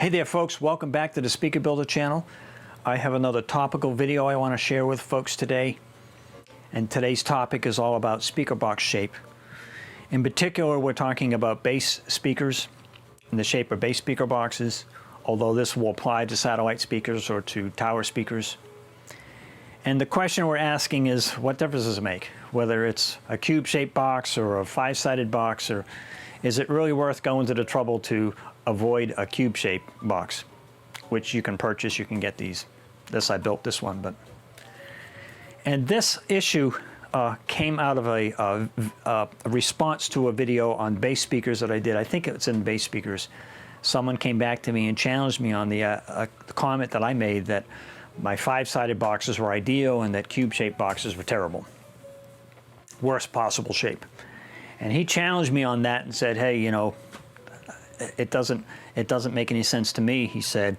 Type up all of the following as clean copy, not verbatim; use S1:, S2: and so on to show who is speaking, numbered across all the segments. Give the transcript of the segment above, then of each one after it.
S1: Hey there folks, welcome back to the Speaker Builder channel. I have another topical video I want to share with folks today. And today's topic is all about speaker box shape. In particular, we're talking about bass speakers in the shape of bass speaker boxes, although this will apply to satellite speakers or to tower speakers. And the question we're asking is, what difference does it make? Whether it's a cube-shaped box or a five-sided box, or is it really worth going to the trouble to avoid a cube-shaped box, which you can purchase. You can get these. I built this one, and this issue came out of a response to a video on bass speakers that I did. I think it's in bass speakers. Someone came back to me and challenged me on the comment that I made that my five-sided boxes were ideal and that cube-shaped boxes were terrible. Worst possible shape. And he challenged me on that and said, hey, you know, it doesn't make any sense to me, he said.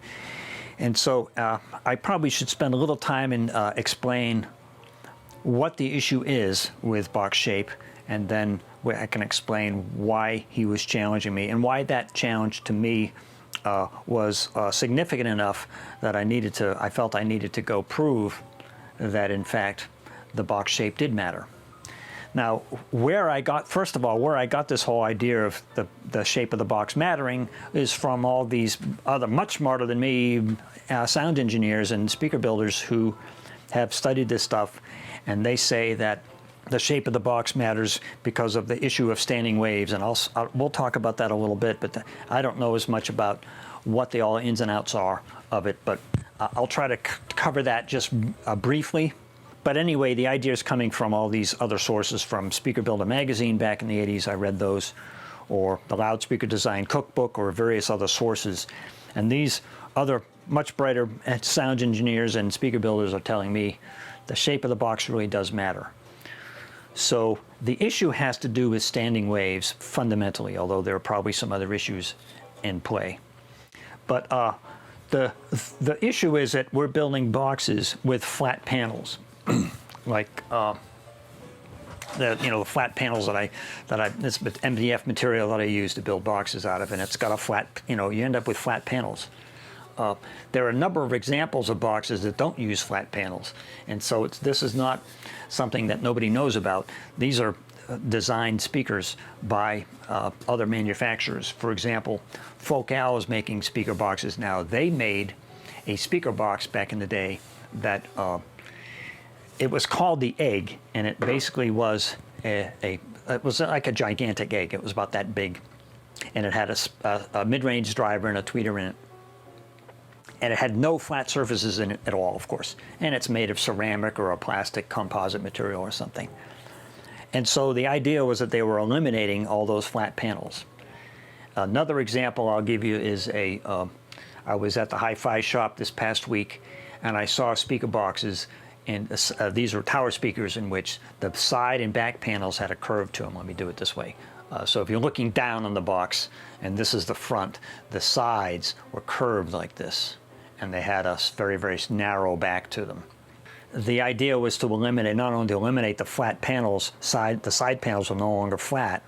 S1: And so I probably should spend a little time and explain what the issue is with box shape, and then I can explain why he was challenging me and why that challenge to me was significant enough that I felt I needed to go prove that in fact the box shape did matter. Now, first of all, where I got this whole idea of the shape of the box mattering is from all these other much smarter than me sound engineers and speaker builders who have studied this stuff, and they say that the shape of the box matters because of the issue of standing waves, and we'll talk about that a little bit, but I don't know as much about what the all ins and outs are of it, but I'll try to cover that just briefly. But anyway, the idea is coming from all these other sources, from Speaker Builder magazine back in the 80s, I read those, or the Loudspeaker Design Cookbook, or various other sources. And these other much brighter sound engineers and speaker builders are telling me the shape of the box really does matter. So the issue has to do with standing waves fundamentally, although there are probably some other issues in play. But the issue is that we're building boxes with flat panels. Like the flat panels this MDF material that I use to build boxes out of, and it's got a flat, you end up with flat panels. There are a number of examples of boxes that don't use flat panels, and so this is not something that nobody knows about. These are designed speakers by other manufacturers. For example, Focal is making speaker boxes now. They made a speaker box back in the day that it was called the Egg, and it basically was it was like a gigantic egg. It was about that big, and it had a mid-range driver and a tweeter in it, and it had no flat surfaces in it at all, of course. And it's made of ceramic or a plastic composite material or something. And so the idea was that they were eliminating all those flat panels. Another example I'll give you is I was at the hi-fi shop this past week, and I saw speaker boxes. And these are tower speakers in which the side and back panels had a curve to them. Let me do it this way. So if you're looking down on the box, and this is the front, the sides were curved like this, and they had a very, very narrow back to them. The idea was to eliminate, not only to eliminate the flat panels, the side panels are no longer flat,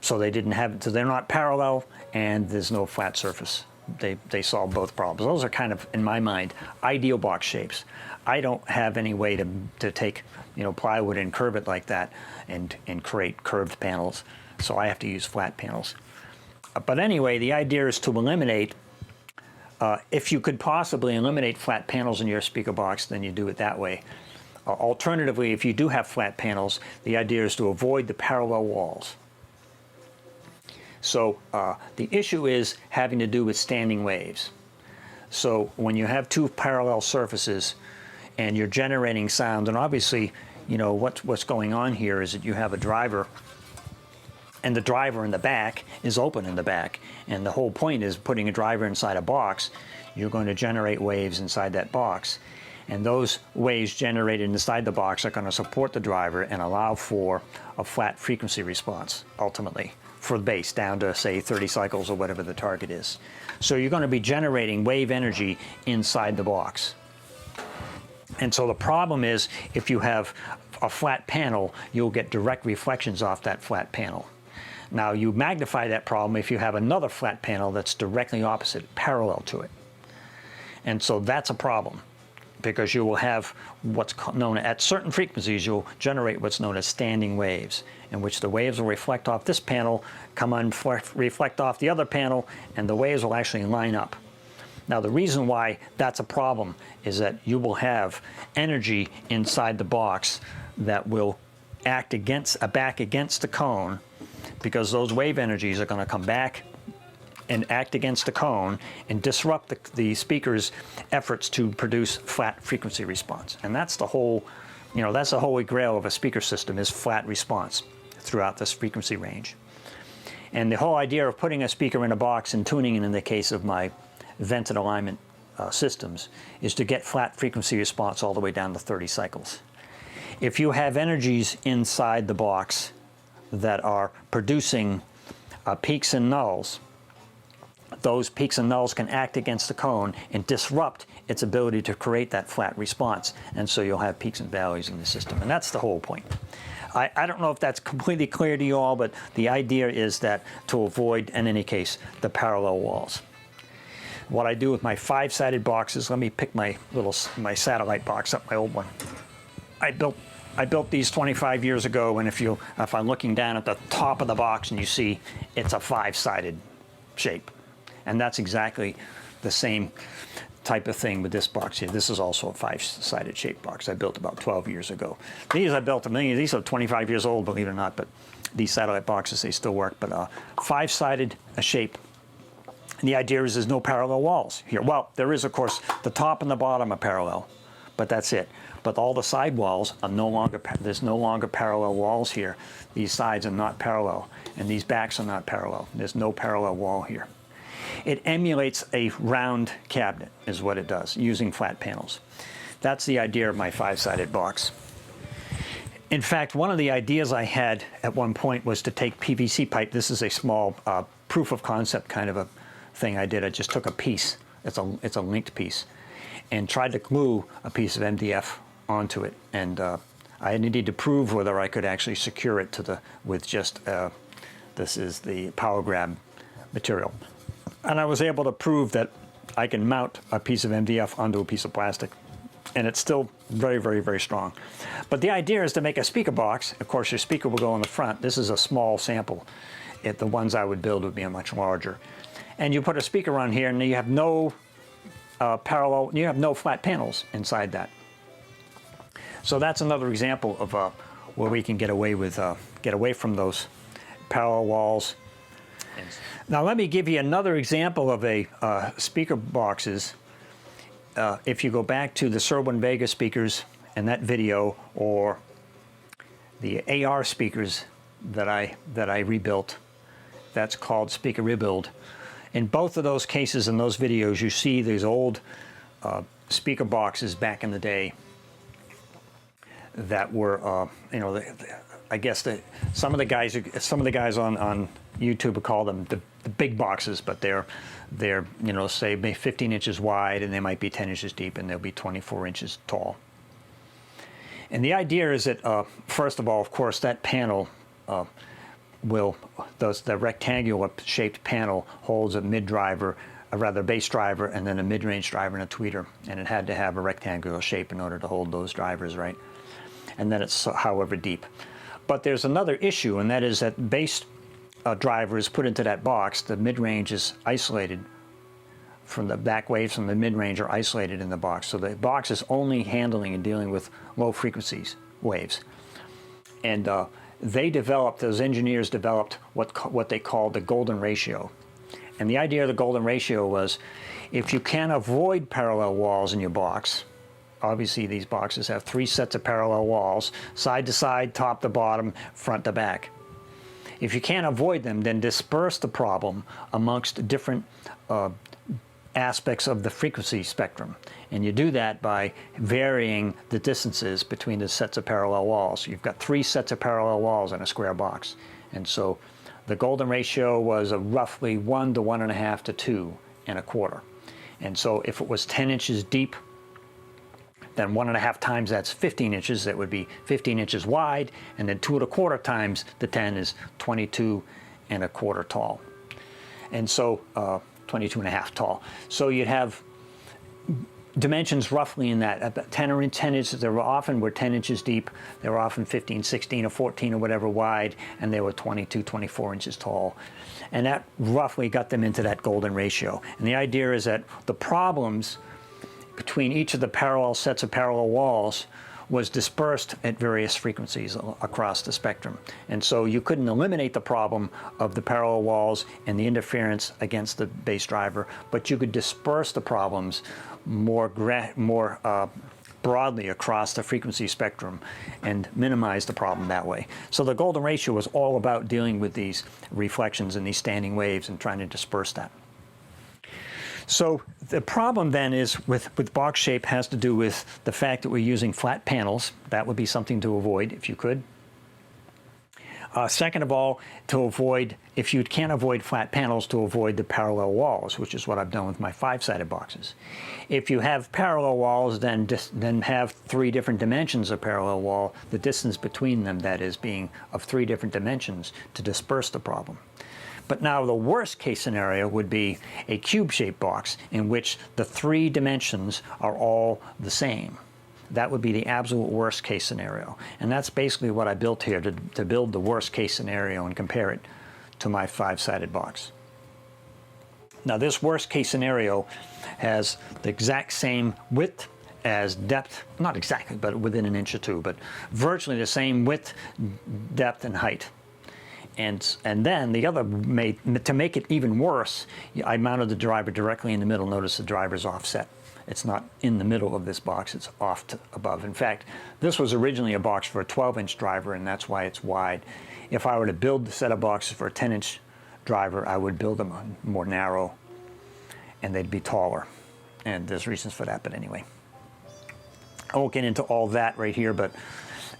S1: so they're not parallel, and there's no flat surface. They solve both problems. Those are kind of, in my mind, ideal box shapes. I don't have any way to take plywood and curve it like that and create curved panels, so I have to use flat panels. But anyway, the idea is to eliminate, if you could possibly eliminate flat panels in your speaker box, then you do it that way. Alternatively, if you do have flat panels, the idea is to avoid the parallel walls. So the issue is having to do with standing waves. So when you have two parallel surfaces and you're generating sound, and obviously, what's going on here is that you have a driver, and the driver in the back is open in the back. And the whole point is putting a driver inside a box, you're going to generate waves inside that box. And those waves generated inside the box are going to support the driver and allow for a flat frequency response, ultimately, for the bass, down to, say, 30 cycles or whatever the target is. So you're going to be generating wave energy inside the box. And so the problem is, if you have a flat panel, you'll get direct reflections off that flat panel. Now you magnify that problem if you have another flat panel that's directly opposite, parallel to it. And so that's a problem, because you will have what's known, at certain frequencies, you'll generate what's known as standing waves, in which the waves will reflect off this panel, come on, reflect off the other panel, and the waves will actually line up. Now the reason why that's a problem is that you will have energy inside the box that will act back against the cone, because those wave energies are going to come back and act against the cone and disrupt the speaker's efforts to produce flat frequency response. And that's the whole, that's the holy grail of a speaker system, is flat response throughout this frequency range. And the whole idea of putting a speaker in a box and tuning it, in the case of my vented alignment systems, is to get flat frequency response all the way down to 30 cycles. If you have energies inside the box that are producing peaks and nulls, those peaks and nulls can act against the cone and disrupt its ability to create that flat response. And so you'll have peaks and valleys in the system. And that's the whole point. I don't know if that's completely clear to you all, but the idea is that to avoid, in any case, the parallel walls. What I do with my 5-sided boxes, let me pick my satellite box up, my old one. I built these 25 years ago, and if I'm looking down at the top of the box and you see it's a 5-sided shape. And that's exactly the same type of thing with this box here. This is also a 5-sided shaped box I built about 12 years ago. These I built these are 25 years old, believe it or not, but these satellite boxes, they still work. But 5-sided shape. And the idea is there's no parallel walls here. Well, there is, of course, the top and the bottom are parallel, but that's it. But all the side walls are there's no longer parallel walls here. These sides are not parallel, and these backs are not parallel. There's no parallel wall here. It emulates a round cabinet, is what it does, using flat panels. That's the idea of my 5-sided box. In fact, one of the ideas I had at one point was to take PVC pipe. This is a small proof of concept kind of a thing I did. I just took a piece, it's a linked piece, and tried to glue a piece of MDF onto it. And I needed to prove whether I could actually secure it with just, this is the power grab material. And I was able to prove that I can mount a piece of MDF onto a piece of plastic, and it's still very, very, very strong. But the idea is to make a speaker box. Of course, your speaker will go in the front. This is a small sample. The ones I would build would be much larger. And you put a speaker on here, and you have no you have no flat panels inside that. So that's another example of where we can get away from those parallel walls. Now let me give you another example of a speaker boxes. If you go back to the Sir-Win Vega speakers and that video, or the AR speakers that I rebuilt, that's called Speaker Rebuild. In both of those cases, in those videos, you see these old speaker boxes back in the day that were, I guess some of the guys on YouTube would call them the big boxes, but they're say maybe 15 inches wide, and they might be 10 inches deep, and they'll be 24 inches tall. And the idea is that first of all, of course, that panel the rectangular shaped panel holds a mid driver, a bass driver, and then a mid-range driver and a tweeter, and it had to have a rectangular shape in order to hold those drivers, right? And then it's however deep. But there's another issue, and that is that bass driver is put into that box. The mid-range is isolated from the back waves from the mid-range are isolated in the box. So the box is only handling and dealing with low frequencies waves. And those engineers developed what they called the golden ratio. And the idea of the golden ratio was, if you can avoid parallel walls in your box, obviously these boxes have 3 sets of parallel walls, side to side, top to bottom, front to back. If you can't avoid them, then disperse the problem amongst different aspects of the frequency spectrum. And you do that by varying the distances between the sets of parallel walls. You've got 3 sets of parallel walls in a square box. And so the golden ratio was roughly 1 to 1.5 to 2 1/4. And so if it was 10 inches deep, then 1.5 times that's 15 inches. That would be 15 inches wide, and then 2 1/4 times the 10 is 22 22.25 tall. And so 22.5 tall. So you'd have dimensions roughly in that, about 10 inches. They were often 10 inches deep. They were often 15, 16, or 14 or whatever wide, and they were 22, 24 inches tall. And that roughly got them into that golden ratio. And the idea is that the problems between each of the parallel sets of parallel walls was dispersed at various frequencies across the spectrum. And so you couldn't eliminate the problem of the parallel walls and the interference against the base driver, but you could disperse the problems more broadly across the frequency spectrum and minimize the problem that way. So the golden ratio was all about dealing with these reflections and these standing waves and trying to disperse that. So the problem then is with box shape has to do with the fact that we're using flat panels. That would be something to avoid if you could. Second of all, to avoid, if you can't avoid flat panels, to avoid the parallel walls, which is what I've done with my 5-sided boxes. If you have parallel walls, then have 3 different dimensions of parallel wall, the distance between them, that is, being of 3 different dimensions to disperse the problem. But now the worst case scenario would be a cube-shaped box in which the 3 dimensions are all the same. That would be the absolute worst case scenario. And that's basically what I built here, to build the worst case scenario and compare it to my 5-sided box. Now this worst case scenario has the exact same width as depth, not exactly, but within an inch or two, but virtually the same width, depth, and height. And then the other, to make it even worse, I mounted the driver directly in the middle. Notice the driver's offset. It's not in the middle of this box, it's off to above. In fact, this was originally a box for a 12-inch driver, and that's why it's wide. If I were to build the set of boxes for a 10-inch driver, I would build them more narrow, and they'd be taller. And there's reasons for that, but anyway. I won't get into all that right here, but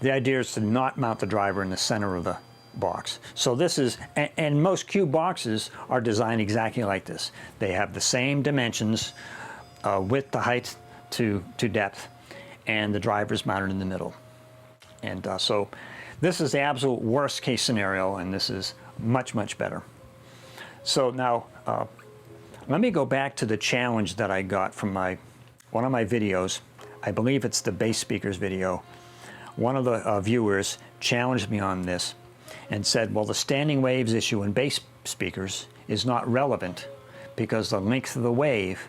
S1: the idea is to not mount the driver in the center of the box. So this is, and most cube boxes are designed exactly like this. They have the same dimensions, width to height to depth, and the driver's mounted in the middle. And so this is the absolute worst case scenario, and this is much, much better. So now let me go back to the challenge that I got from one of my videos. I believe it's the bass speakers video. One of the viewers challenged me on this and said, well, the standing waves issue in bass speakers is not relevant because the length of the wave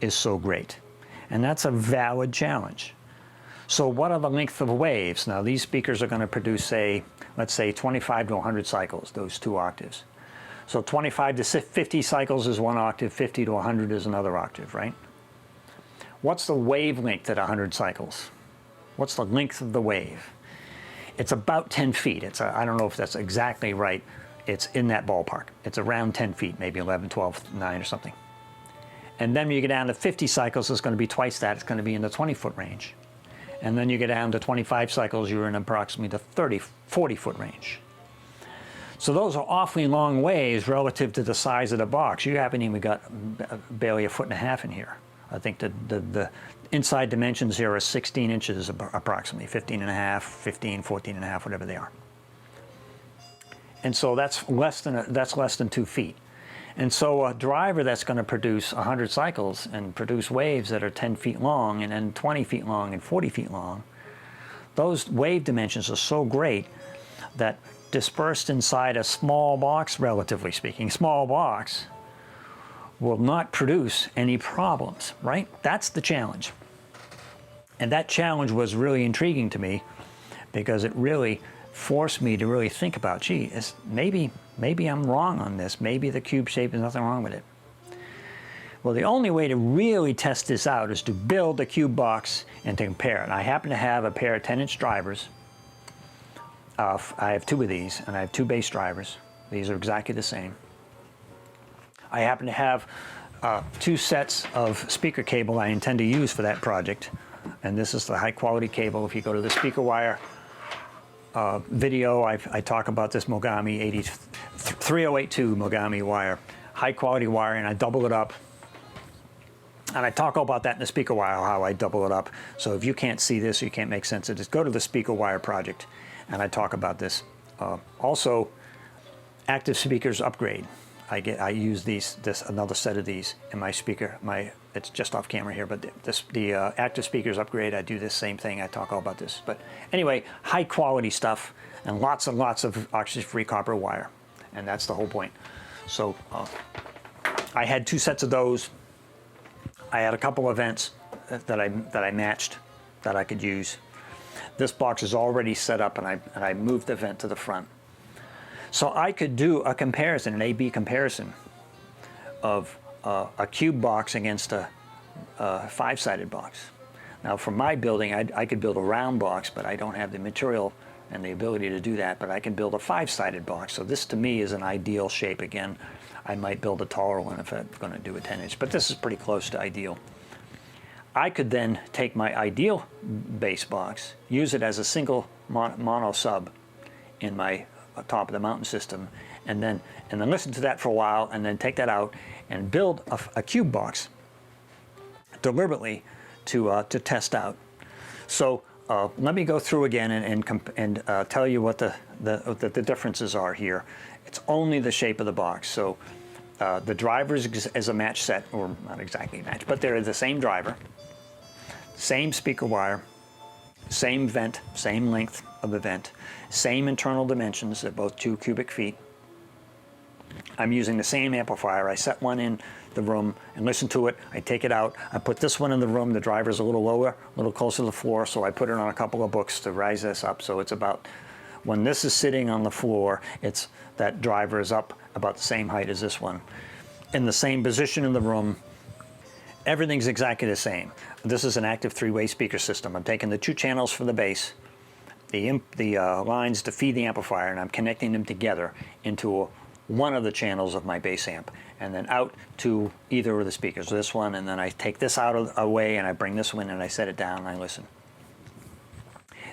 S1: is so great. And that's a valid challenge. So what are the length of waves? Now these speakers are going to produce, let's say 25 to 100 cycles, those 2 octaves. So 25 to 50 cycles is 1 octave, 50 to 100 is another octave, right? What's the wavelength at 100 cycles? What's the length of the wave? It's about 10 feet. I don't know if that's exactly right. It's in that ballpark. It's around 10 feet, maybe 11, 12, 9 or something. And then when you get down to 50 cycles, it's going to be twice that. It's going to be in the 20-foot range. And then you get down to 25 cycles, you're in approximately the 30, 40-foot range. So those are awfully long waves relative to the size of the box. You haven't even got barely 1.5 feet in here. I think the inside dimensions here are 16 inches approximately, 15 and a half, 15, 14 and a half, whatever they are. And so that's less than 2 feet. And so a driver that's going to produce 100 cycles and produce waves that are 10 feet long and then 20 feet long and 40 feet long, those wave dimensions are so great that dispersed inside a small box, relatively speaking, small box, will not produce any problems, right? That's the challenge. And that challenge was really intriguing to me because it really forced me to really think about, gee, maybe I'm wrong on this. Maybe the cube shape, there's nothing wrong with it. Well, the only way to really test this out is to build a cube box and to compare it. I happen to have a pair of 10-inch drivers. I have 2 of these, and I have 2 bass drivers. These are exactly the same. I happen to have 2 sets of speaker cable I intend to use for that project. And this is the high-quality cable. If you go to the speaker wire video, I talk about this Mogami 3082 Mogami wire, high-quality wire, and I double it up. And I talk all about that in the speaker wire, how I double it up. So if you can't see this, or you can't make sense of this, go to the speaker wire project, and I talk about this. Also, active speakers upgrade. I use another set of these in my speaker. It's just off camera here, but the active speakers upgrade. I do this same thing. I talk all about this. But anyway, high quality stuff and lots of oxygen-free copper wire, and that's the whole point. So I had 2 sets of those. I had a couple of vents that I matched that I could use. This box is already set up, and I moved the vent to the front. So I could do a comparison, an A/B comparison of a cube box against a 5-sided box. Now for my building, I could build a round box, but I don't have the material and the ability to do that, but I can build a 5-sided box. So this to me is an ideal shape. Again, I might build a taller one if I'm going to do a 10-inch, but this is pretty close to ideal. I could then take my ideal base box, use it as a single mono sub in my top of the mountain system, and then listen to that for a while, and then take that out and build a cube box deliberately to test out. So let me go through again and tell you what the differences are here. It's only the shape of the box. So the drivers is a match set, or not exactly match, but they're the same driver, same speaker wire, same vent, same length of the vent, same internal dimensions. They're both 2 cubic feet. I'm using the same amplifier. I set one in the room and listen to it. I take it out. I put this one in the room. The driver's a little lower, a little closer to the floor, so I put it on a couple of books to rise this up. So it's about, when this is sitting on the floor, that driver is up about the same height as this one. In the same position in the room. Everything's exactly the same. This is an active 3-way speaker system. I'm taking the 2 channels for the bass, the lines to feed the amplifier, and I'm connecting them together into one of the channels of my bass amp, and then out to either of the speakers, this one, and then I take this away and I bring this one and I set it down and I listen.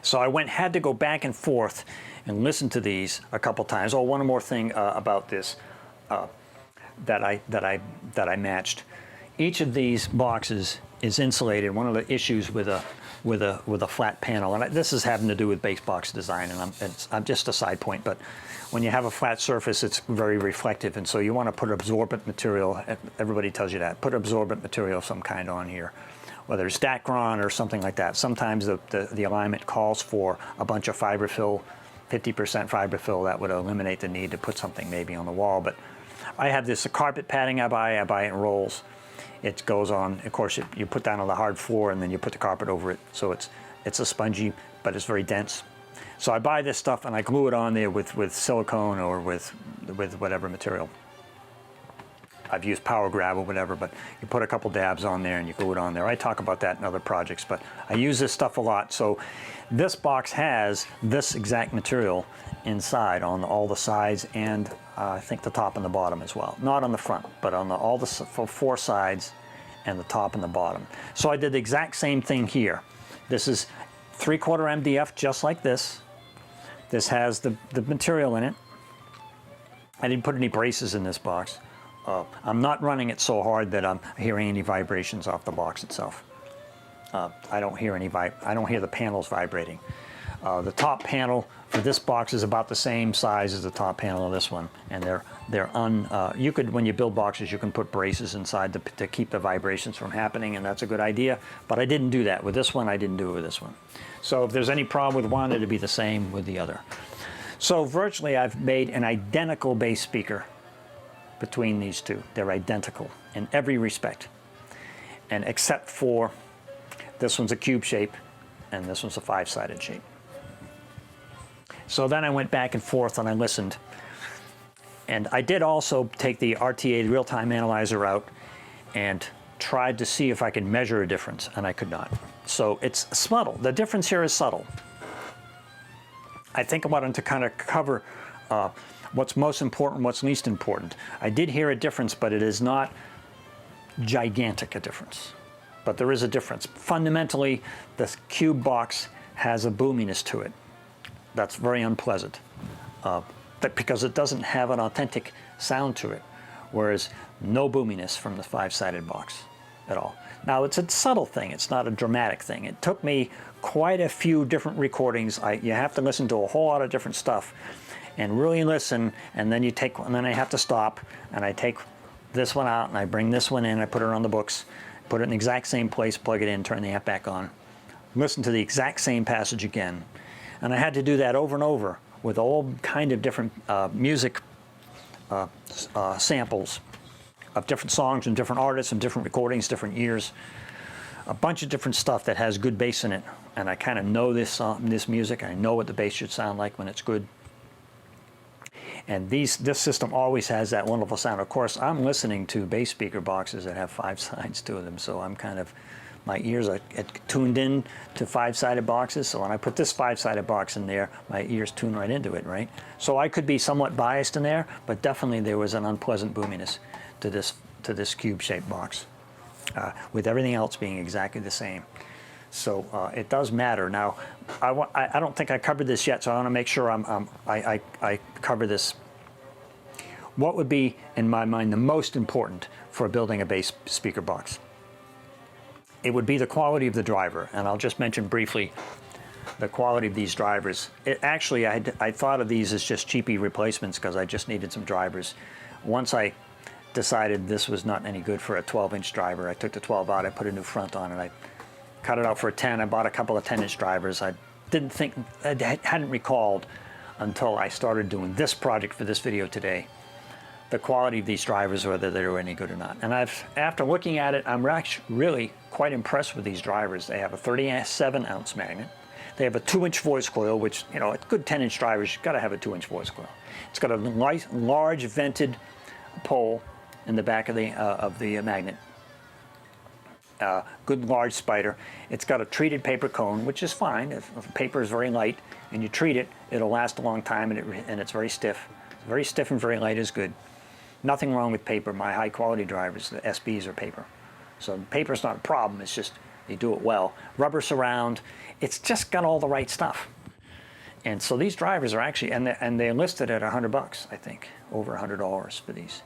S1: So I had to go back and forth and listen to these a couple times. Oh, one more thing about this that I matched. Each of these boxes is insulated. One of the issues with a flat panel, and this is having to do with base box design, and I'm just a side point, but when you have a flat surface, it's very reflective, and so you want to put absorbent material. Everybody tells you that. Put absorbent material of some kind on here, whether it's Dacron or something like that. Sometimes the alignment calls for a bunch of fiberfill, 50% fiberfill. That would eliminate the need to put something maybe on the wall. But I have this carpet padding I buy it in rolls. It goes on, of course, you put down on the hard floor and then you put the carpet over it. So it's a spongy, but it's very dense. So I buy this stuff and I glue it on there with silicone or with whatever material. I've used Power Grab or whatever, but you put a couple dabs on there and you glue it on there. I talk about that in other projects, but I use this stuff a lot. So this box has this exact material inside on all the sides, and I think the top and the bottom as well. Not on the front, but on all the 4 sides and the top and the bottom. So I did the exact same thing here. This is 3/4 MDF, just like this. This has the material in it. I didn't put any braces in this box. I'm not running it so hard that I'm hearing any vibrations off the box itself. I don't hear the panels vibrating. The top panel for this box is about the same size as the top panel of this one, and you could, when you build boxes, you can put braces inside to keep the vibrations from happening, and that's a good idea. But I didn't do that with this one. I didn't do it with this one. So if there's any problem with one, it'd be the same with the other. So virtually, I've made an identical bass speaker between these two. They're identical in every respect, and except for this one's a cube shape and this one's a 5-sided shape. So then I went back and forth and I listened, and I did also take the RTA, the real-time analyzer, out and tried to see if I could measure a difference, and I could not. So it's subtle. The difference here is subtle. I think I wanted to kind of cover what's most important, what's least important. I did hear a difference, but it is not gigantic a difference. But there is a difference. Fundamentally, the cube box has a boominess to it. That's very unpleasant, because it doesn't have an authentic sound to it, whereas no boominess from the 5-sided box at all. Now, it's a subtle thing. It's not a dramatic thing. It took me quite a few different recordings. You have to listen to a whole lot of different stuff and really listen, and then and then I have to stop, and I take this one out, and I bring this one in, I put it on the books, put it in the exact same place, plug it in, turn the amp back on, listen to the exact same passage again. And I had to do that over and over with all kind of different music samples of different songs and different artists and different recordings, different years, a bunch of different stuff that has good bass in it. And I kind of know this music. I know what the bass should sound like when it's good. And this system always has that wonderful sound. Of course, I'm listening to bass speaker boxes that have 5 sides to them, so I'm kind of, my ears are tuned in to 5-sided boxes. So when I put this 5-sided box in there, my ears tune right into it, right? So I could be somewhat biased in there, but definitely there was an unpleasant boominess to this cube-shaped box, with everything else being exactly the same. So it does matter. Now, I don't think I covered this yet, so I want to make sure I cover this. What would be, in my mind, the most important for building a bass speaker box? It would be the quality of the driver, and I'll just mention briefly the quality of these drivers. Actually, I thought of these as just cheapy replacements because I just needed some drivers. Once I decided this was not any good for a 12-inch driver, I took the 12 out, I put a new front on it, I cut it out for a 10. I bought a couple of 10-inch drivers. I hadn't recalled until I started doing this project for this video today, the quality of these drivers, whether they were any good or not. And after looking at it, I'm actually really quite impressed with these drivers. They have a 37-ounce magnet. They have a 2-inch voice coil, which, you know, a good 10-inch drivers, you've got to have a 2-inch voice coil. It's got a nice, large vented pole in the back of the magnet. Good large spider. It's got a treated paper cone, which is fine. If paper is very light and you treat it, it'll last a long time, and it's very stiff. Very stiff and very light is good. Nothing wrong with paper. My high quality drivers, the SBs, are paper. So paper's not a problem, it's just they do it well. Rubber surround, it's just got all the right stuff. And so these drivers are actually, and they're listed at $100, I think, over $100 for these.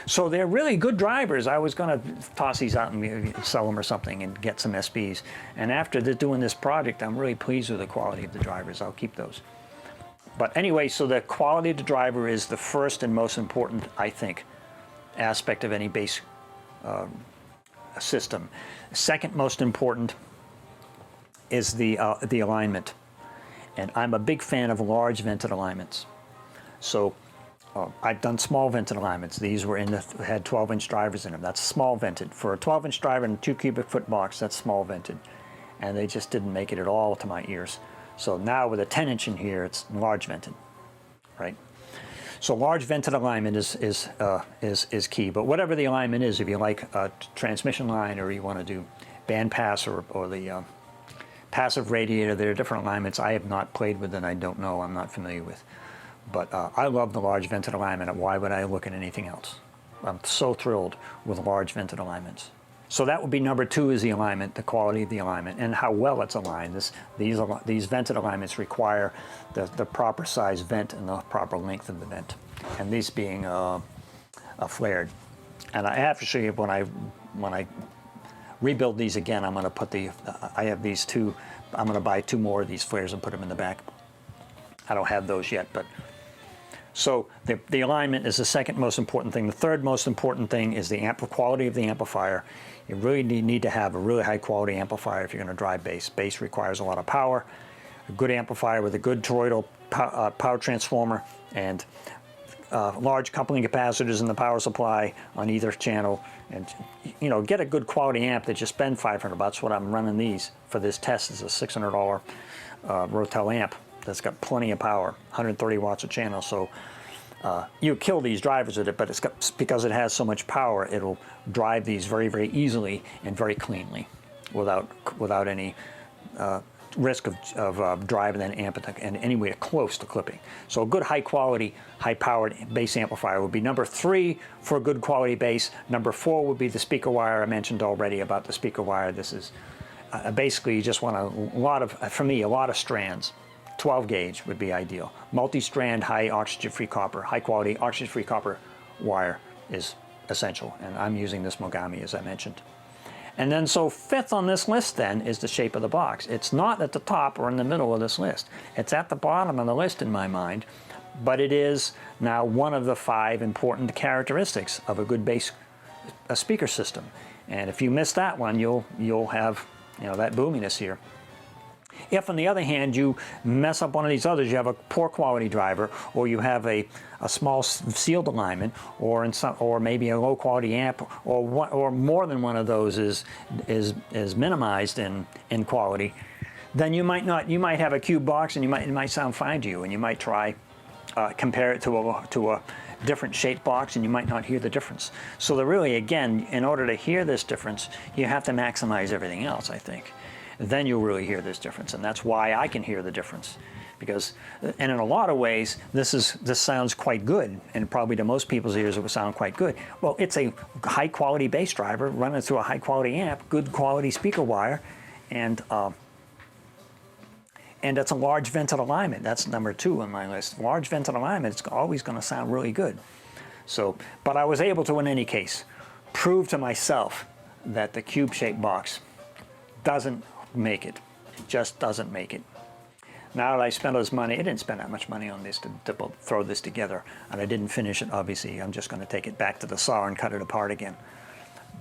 S1: So they're really good drivers. I was going to toss these out and maybe sell them or something and get some SBs. And after doing this project, I'm really pleased with the quality of the drivers. I'll keep those. But anyway, so the quality of the driver is the first and most important, I think, aspect of any bass system. Second most important is the alignment. And I'm a big fan of large vented alignments. So I've done small vented alignments. These were had 12-inch drivers in them. That's small vented. For a 12-inch driver and a 2 cubic foot box, that's small vented. And they just didn't make it at all to my ears. So now with a 10-inch in here, it's large vented, right? So large vented alignment is key. But whatever the alignment is, if you like a transmission line or you want to do band pass or the passive radiator, there are different alignments I have not played with and I don't know, I'm not familiar with. But I love the large vented alignment. Why would I look at anything else? I'm so thrilled with large vented alignments. So that would be number 2, is the alignment, the quality of the alignment, and how well it's aligned. These vented alignments require the proper size vent and the proper length of the vent, and these being flared. And I have to show you when I rebuild these again, I'm going to put I have these 2. I'm going to buy 2 more of these flares and put them in the back. I don't have those yet, but. So the alignment is the second most important thing. The third most important thing is the quality of the amplifier. You really need to have a really high quality amplifier if you're going to drive bass. Bass requires a lot of power. A good amplifier with a good toroidal power transformer and large coupling capacitors in the power supply on either channel. And you know, get a good quality amp that you spend $500. What I'm running these for this test is a $600 Rotel amp. That's got plenty of power, 130 watts a channel. So you kill these drivers with it, but because it has so much power, it'll drive these very, very easily and very cleanly, without any risk of driving an amp and anywhere close to clipping. So a good high quality, high powered bass amplifier would be number 3 for a good quality bass. Number 4 would be the speaker wire. I mentioned already about the speaker wire. This is basically you just want a lot of strands. 12 gauge would be ideal. Multi-strand, high oxygen-free copper, high quality oxygen-free copper wire is essential. And I'm using this Mogami, as I mentioned. And then so 5th on this list then is the shape of the box. It's not at the top or in the middle of this list. It's at the bottom of the list in my mind. but it is now one of the 5 important characteristics of a good bass speaker system. And if you miss that one, you'll have, you know, that boominess here. If, on the other hand, you mess up one of these others, you have a poor quality driver, or you have a small sealed alignment, or maybe a low quality amp, or more than one of those is minimized in quality, then you might have a cube box, and it might sound fine to you, and you might try compare it to a different shaped box, and you might not hear the difference. So really, again, in order to hear this difference, you have to maximize everything else, I think. Then you'll really hear this difference, and that's why I can hear the difference. Because, and in a lot of ways, this sounds quite good, and probably to most people's ears it would sound quite good. Well, it's a high quality bass driver running through a high quality amp, good quality speaker wire, and it's a large vented alignment. That's number 2 on my list. Large vented alignment, it's always going to sound really good. So, but I was able to, in any case, prove to myself that the cube-shaped box doesn't make it. It just doesn't make it. Now that I spent all this money, I didn't spend that much money on this to throw this together, and I didn't finish it, obviously. I'm just going to take it back to the saw and cut it apart again.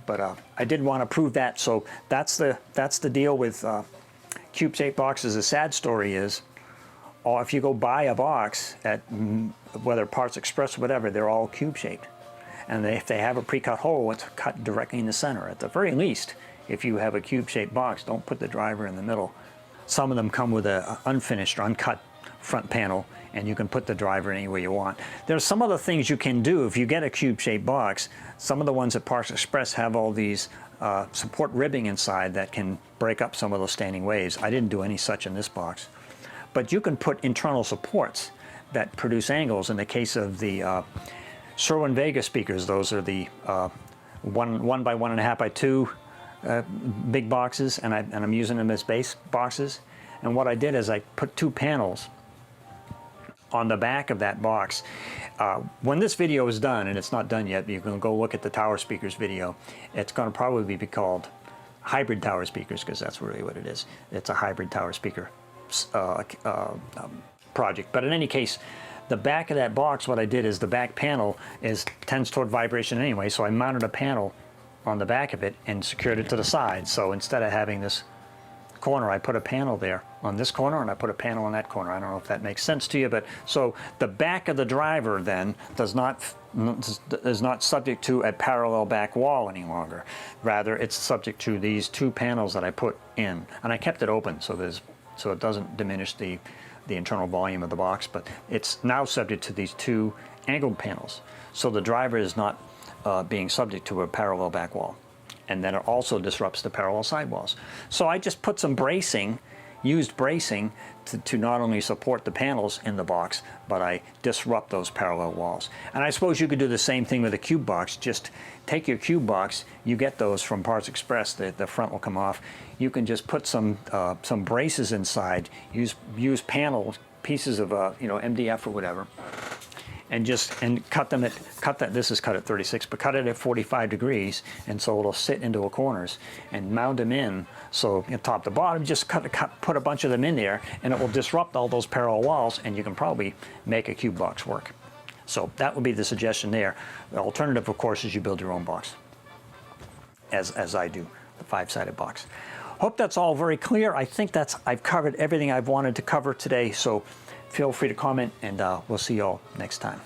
S1: But I did want to prove that, so that's the deal with cube-shaped boxes. The sad story is, or if you go buy a box at whether Parts Express or whatever, they're all cube-shaped, and if they have a pre-cut hole, it's cut directly in the center. At the very least, if you have a cube-shaped box, don't put the driver in the middle. Some of them come with an unfinished or uncut front panel, and you can put the driver anywhere you want. There's some other things you can do if you get a cube-shaped box. Some of the ones at Parts Express have all these support ribbing inside that can break up some of those standing waves. I didn't do any such in this box. But you can put internal supports that produce angles. In the case of the Sherwin Vega speakers, those are the 1 by 1.5 by 2 big boxes, and I'm using them as bass boxes. And what I did is I put 2 panels on the back of that box. When this video is done, and it's not done yet, you can go look at the tower speakers video. It's going to probably be called hybrid tower speakers, because that's really what it is. It's a hybrid tower speaker project. But in any case, the back of that box, what I did is the back panel tends toward vibration anyway, so I mounted a panel on the back of it and secured it to the side. So instead of having this corner, I put a panel there on this corner, and I put a panel on that corner. I don't know if that makes sense to you, but so the back of the driver then is not subject to a parallel back wall any longer. Rather, it's subject to these 2 panels that I put in, and I kept it open so it doesn't diminish the internal volume of the box, but it's now subject to these 2 angled panels. So the driver is not being subject to a parallel back wall. And then it also disrupts the parallel sidewalls. So I just put some bracing, used bracing, to not only support the panels in the box, but I disrupt those parallel walls. And I suppose you could do the same thing with a cube box. Just take your cube box, you get those from Parts Express, the front will come off. You can just put some braces inside, use panel pieces of MDF or whatever, and cut that. This is cut at 36, but cut it at 45 degrees, and so it'll sit into the corners, and mount them in. So top to bottom, just put a bunch of them in there, and it will disrupt all those parallel walls, and you can probably make a cube box work. So that would be the suggestion there. The alternative, of course, is you build your own box, as I do, the 5-sided box. Hope that's all very clear. I think I've covered everything I've wanted to cover today. So feel free to comment, and we'll see you all next time.